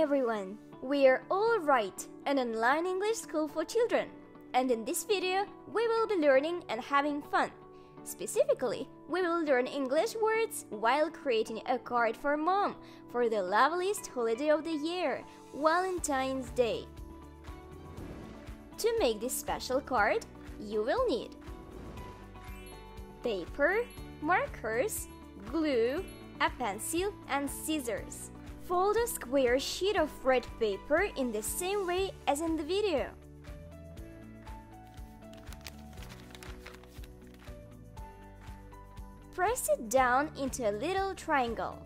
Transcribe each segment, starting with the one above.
everyone! We are Allright, an online English school for children. And in this video, we will be learning and having fun. Specifically, we will learn English words while creating a card for mom for the loveliest holiday of the year, Valentine's Day. To make this special card, you will need paper, markers, glue, a pencil and scissors. Fold a square sheet of red paper in the same way as in the video. Press it down into a little triangle.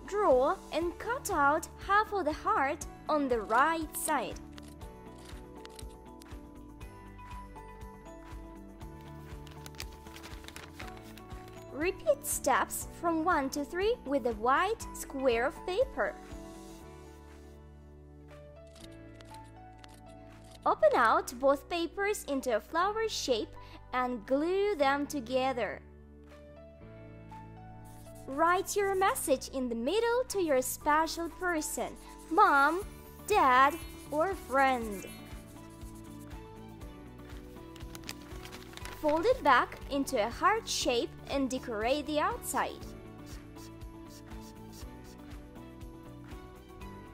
Draw and cut out half of the heart on the right side. Repeat steps from 1 to 3 with a white square of paper. Open out both papers into a flower shape and glue them together. Write your message in the middle to your special person, mom, dad, or friend. Fold it back into a heart shape and decorate the outside.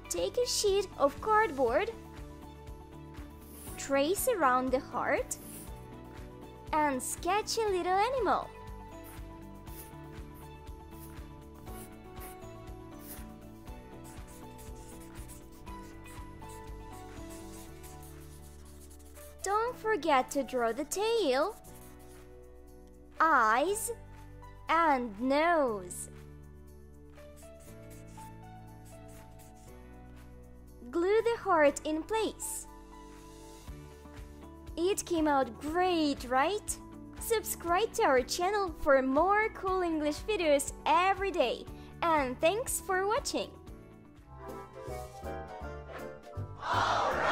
Take a sheet of cardboard, trace around the heart, and sketch a little animal. Don't forget to draw the tail, eyes, and nose. Glue the heart in place. It came out great, right? Subscribe to our channel for more cool English videos every day. And thanks for watching! All right.